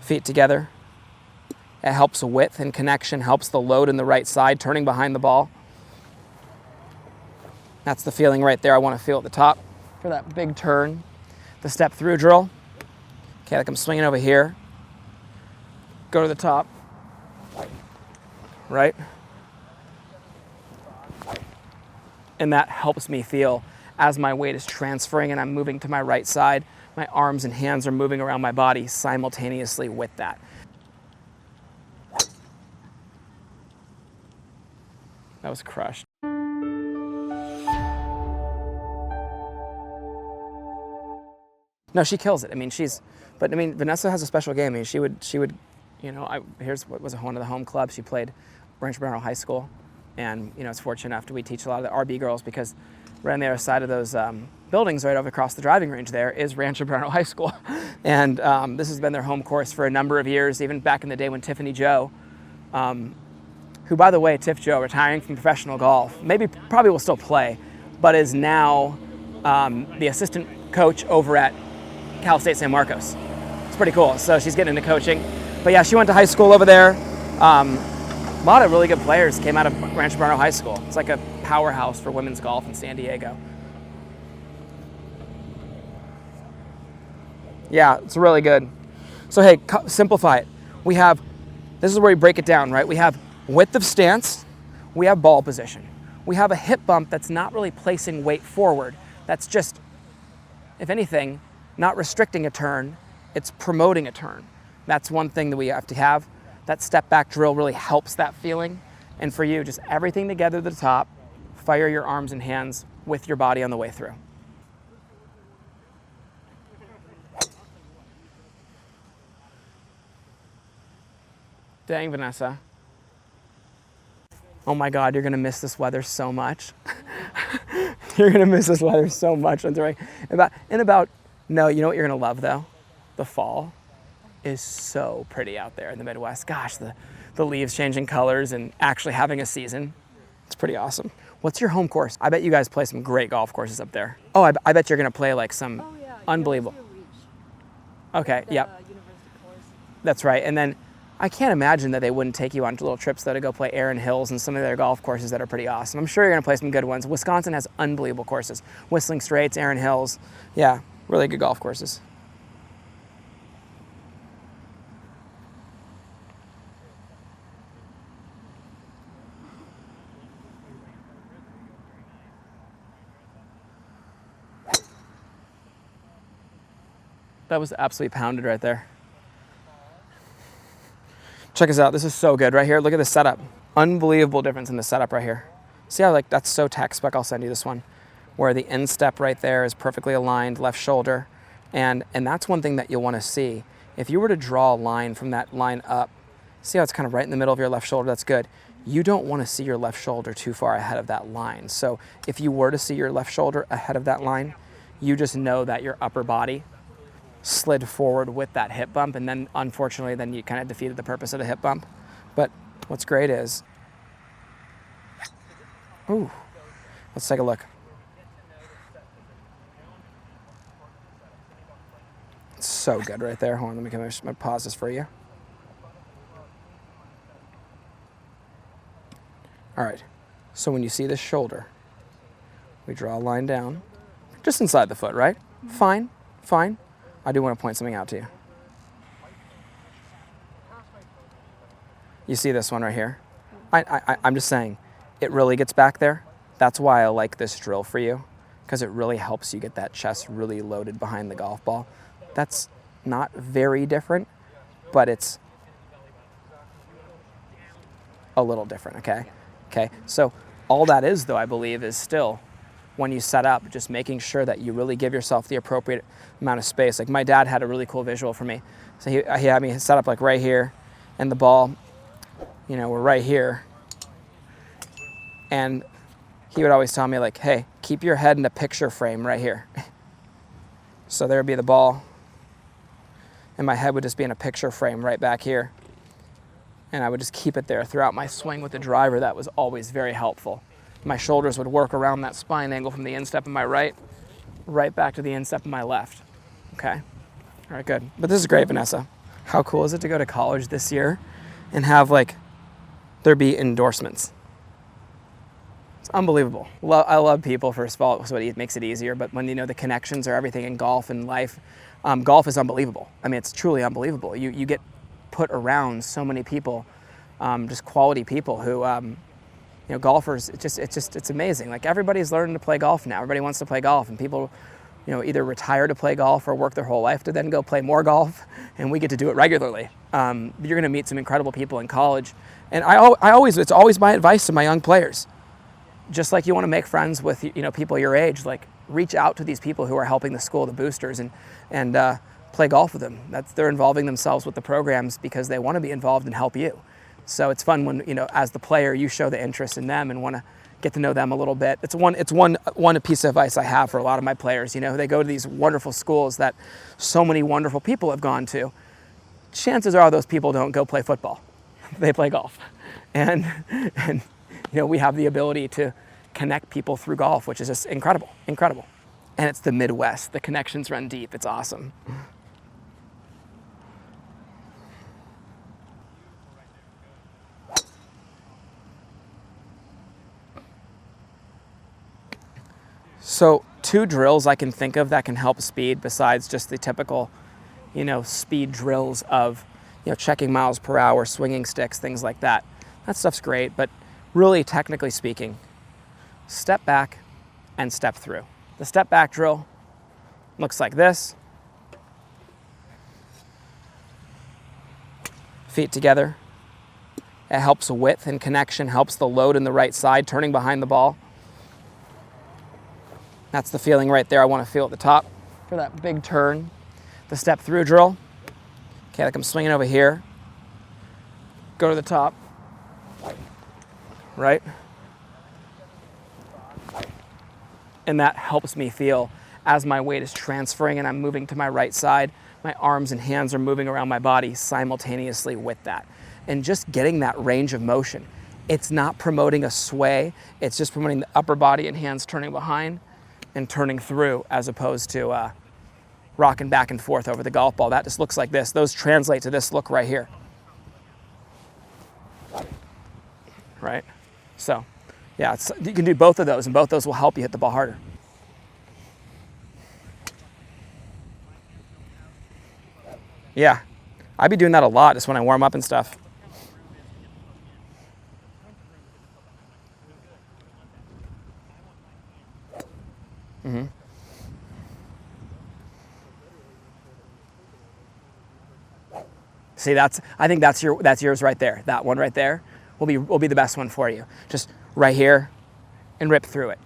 feet together. It helps width and connection, helps the load in the right side, turning behind the ball. That's the feeling right there I want to feel at the top for that big turn. The step through drill. Okay, like I'm swinging over here. Go to the top. Right? And that helps me feel as my weight is transferring and I'm moving to my right side, my arms and hands are moving around my body simultaneously with that. That was crushed. No, she kills it. I mean, Vanessa has a special game. I mean, she would, you know, here's what was one of the home clubs. She played Rancho Bernardo High School, and you know, it's fortunate enough that we teach a lot of the RB girls because right on the other side of those buildings, right over across the driving range, there is Rancho Bernardo High School, and this has been their home course for a number of years, even back in the day when Tiffany Joe, who, by the way, Tiff Joe, retiring from professional golf, probably will still play, but is now the assistant coach over at Cal State San Marcos. It's pretty cool. So she's getting into coaching. But yeah, she went to high school over there. A lot of really good players came out of Rancho Bernardo High School. It's like a powerhouse for women's golf in San Diego. Yeah, it's really good. So hey, simplify it. This is where we break it down, right? We have width of stance, we have ball position. We have a hip bump that's not really placing weight forward. That's just, if anything, not restricting a turn, it's promoting a turn. That's one thing that we have to have. That step back drill really helps that feeling. And for you, just everything together at the top, fire your arms and hands with your body on the way through. Dang, Vanessa. Oh my God, you're gonna miss this weather so much. You're gonna miss this weather so much. No, you know what you're gonna love though? The fall is so pretty out there in the Midwest. Gosh, the leaves changing colors and actually having a season. It's pretty awesome. What's your home course? I bet you guys play some great golf courses up there. Oh, I bet you're gonna play like some unbelievable. Okay, yep. That's right. And then I can't imagine that they wouldn't take you on little trips though to go play Erin Hills and some of their golf courses that are pretty awesome. I'm sure you're gonna play some good ones. Wisconsin has unbelievable courses. Whistling Straits, Erin Hills. Yeah, really good golf courses. That was absolutely pounded right there. Check us out, this is so good right here. Look at the setup. Unbelievable difference in the setup right here. See how that's so tack-spec, I'll send you this one, where the instep right there is perfectly aligned, left shoulder. And that's one thing that you'll wanna see. If you were to draw a line from that line up, see how it's kind of right in the middle of your left shoulder, that's good. You don't wanna see your left shoulder too far ahead of that line. So if you were to see your left shoulder ahead of that line, you just know that your upper body slid forward with that hip bump, and then unfortunately then you kind of defeated the purpose of the hip bump. But what's great is, ooh, let's take a look. It's so good right there. Hold on, let me pause this for you. All right, so when you see this shoulder, we draw a line down, just inside the foot, right? Fine, fine. I do want to point something out to you. You see this one right here? I'm just saying, it really gets back there. That's why I like this drill for you, because it really helps you get that chest really loaded behind the golf ball. That's not very different, but it's a little different, okay? Okay, so all that is, though, I believe, is still, when you set up, just making sure that you really give yourself the appropriate amount of space. Like my dad had a really cool visual for me. So he had me set up like right here, and the ball, you know, we're right here. And he would always tell me like, hey, keep your head in a picture frame right here. So there would be the ball, and my head would just be in a picture frame right back here. And I would just keep it there throughout my swing with the driver. That was always very helpful. My shoulders would work around that spine angle from the instep of my right back to the instep of my left. Okay? All right, good. But this is great, Vanessa. How cool is it to go to college this year and have like there be endorsements? It's unbelievable. I love people, first of all, so it makes it easier, but when you know the connections are everything in golf and life, golf is unbelievable. I mean, it's truly unbelievable. You get put around so many people, just quality people who, you know, golfers, it's amazing. Like everybody's learning to play golf now. Everybody wants to play golf, and people, you know, either retire to play golf or work their whole life to then go play more golf, and we get to do it regularly. You're going to meet some incredible people in college, and it's always my advice to my young players. Just like you want to make friends with, you know, people your age, like reach out to these people who are helping the school, the boosters, and play golf with them. They're involving themselves with the programs because they want to be involved and help you. So it's fun when, you know, as the player, you show the interest in them and want to get to know them a little bit. It's one piece of advice I have for a lot of my players. You know, they go to these wonderful schools that so many wonderful people have gone to. Chances are those people don't go play football. They play golf. And you know, we have the ability to connect people through golf, which is just incredible. And it's the Midwest. The connections run deep. It's awesome. So 2 drills I can think of that can help speed besides just the typical, you know, speed drills of, you know, checking miles per hour, swinging sticks, things like that. That stuff's great, but really technically speaking, step back and step through. The step back drill looks like this. Feet together. It helps width and connection, helps the load in the right side, turning behind the ball. That's the feeling right there I want to feel at the top for that big turn. The step through drill. Okay, like I'm swinging over here. Go to the top. Right? And that helps me feel as my weight is transferring and I'm moving to my right side, my arms and hands are moving around my body simultaneously with that. And just getting that range of motion. It's not promoting a sway, it's just promoting the upper body and hands turning behind and turning through as opposed to rocking back and forth over the golf ball. That just looks like this. Those translate to this look right here. Right? So, yeah, you can do both of those, and both those will help you hit the ball harder. Yeah, I'd be doing that a lot just when I warm up and stuff. Mm-hmm. See, I think that's yours right there. That one right there will be the best one for you. Just right here and rip through it.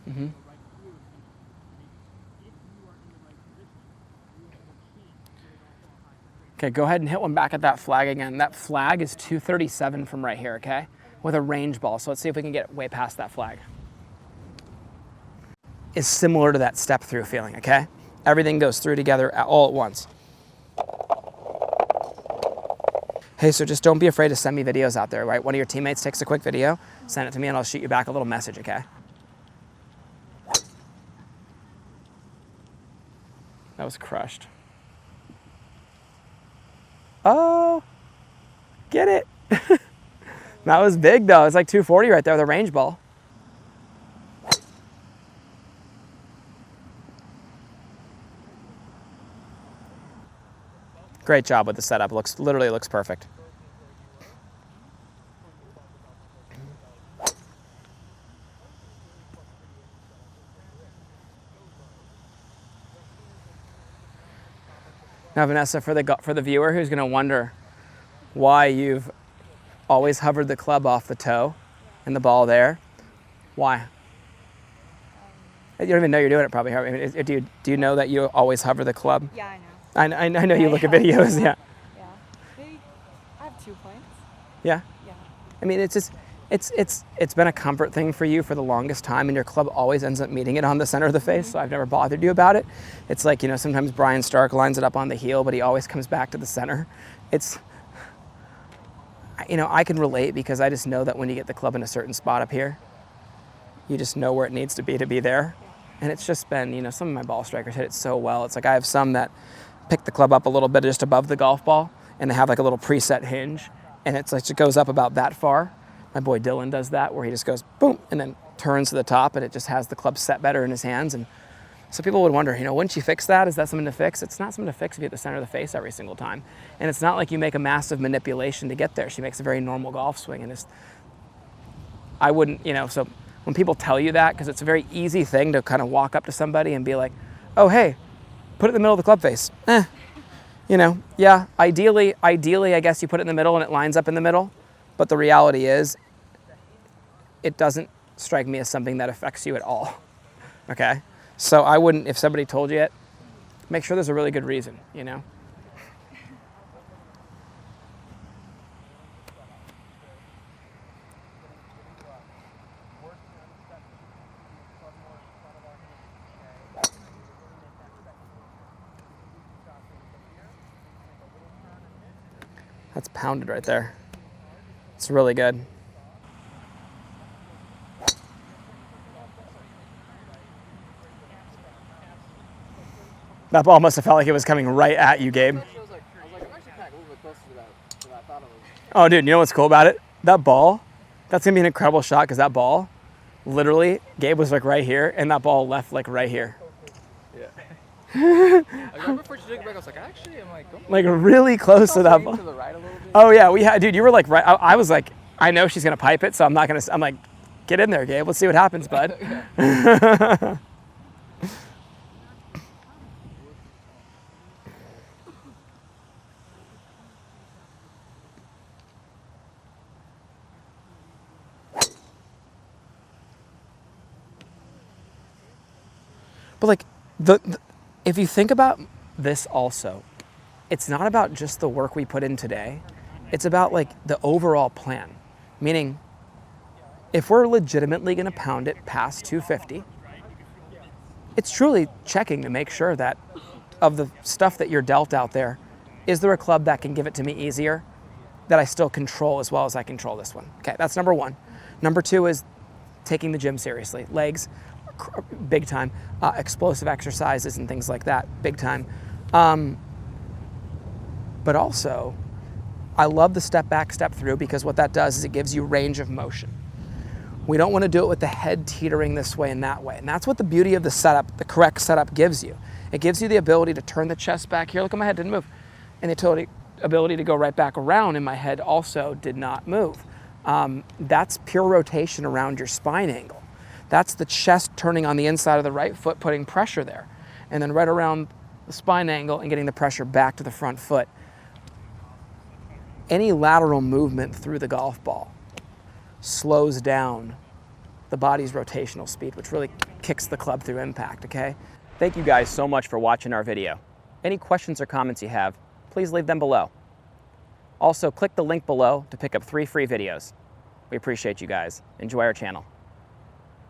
Mm-hmm. Okay, go ahead and hit one back at that flag again. That flag is 237 from right here, okay? With a range ball. So let's see if we can get way past that flag. Is similar to that step through feeling, okay? Everything goes through together all at once. Hey, so just don't be afraid to send me videos out there, right? One of your teammates takes a quick video, send it to me and I'll shoot you back a little message, okay? That was crushed. Oh, get it. That was big though. It's like 240 right there with a range ball. Great job with the setup. Literally looks perfect. Now, Vanessa, for the viewer who's going to wonder why you've always hovered the club off the toe and the ball there, why? You don't even know you're doing it, probably. I mean, do you know that you always hover the club? Yeah, I know. I know you look at videos. Yeah. Yeah. Maybe I have 2 points. Yeah. Yeah. I mean, it's just it's been a comfort thing for you for the longest time, and your club always ends up meeting it on the center of the face. So I've never bothered you about it. It's like, you know, sometimes Brian Stark lines it up on the heel, but he always comes back to the center. It's, you know, I can relate because I just know that when you get the club in a certain spot up here, you just know where it needs to be there. And it's just been, you know, some of my ball strikers hit it so well. It's like I have some that pick the club up a little bit just above the golf ball, and they have like a little preset hinge, and it's like it goes up about that far. My boy Dylan does that, where he just goes boom, and then turns to the top, and it just has the club set better in his hands. And so people would wonder, you know, wouldn't you fix that? Is that something to fix? It's not something to fix if you hit the center of the face every single time. And it's not like you make a massive manipulation to get there. She makes a very normal golf swing, and I wouldn't, you know, so when people tell you that, because it's a very easy thing to kind of walk up to somebody and be like, oh, hey, put it in the middle of the club face. You know, yeah, ideally, I guess you put it in the middle and it lines up in the middle. But the reality is, it doesn't strike me as something that affects you at all. Okay? So I wouldn't, if somebody told you it, make sure there's a really good reason, you know? That's pounded right there. It's really good. That ball must have felt like it was coming right at you, Gabe. Oh, dude, you know what's cool about it? That ball, that's going to be an incredible shot, because that ball, literally, Gabe was like right here, and that ball left like right here. Yeah. Like, before she took it back, I was like, actually, I'm like, like really close to that ball. To the right a little bit. Oh yeah, we had, dude, you were like right. I was like, I know she's gonna pipe it, so I'm not gonna. I'm like, get in there, Gabe. Let's see what happens, bud. But like if you think about this also, it's not about just the work we put in today. It's about like the overall plan. Meaning, if we're legitimately gonna pound it past 250, it's truly checking to make sure that of the stuff that you're dealt out there, is there a club that can give it to me easier, that I still control as well as I control this one? Okay, that's number one. Number two is taking the gym seriously. Legs, big time. Explosive exercises and things like that, big time. But also, I love the step back, step through, because what that does is it gives you range of motion. We don't want to do it with the head teetering this way and that way. And that's what the beauty of the setup, the correct setup, gives you. It gives you the ability to turn the chest back here. Look at my head, didn't move. And the ability to go right back around, and my head also did not move. That's pure rotation around your spine angle. That's the chest turning on the inside of the right foot, putting pressure there. And then right around the spine angle and getting the pressure back to the front foot. Any lateral movement through the golf ball slows down the body's rotational speed, which really kicks the club through impact, okay? Thank you guys so much for watching our video. Any questions or comments you have, please leave them below. Also, click the link below to pick up 3 free videos. We appreciate you guys. Enjoy our channel.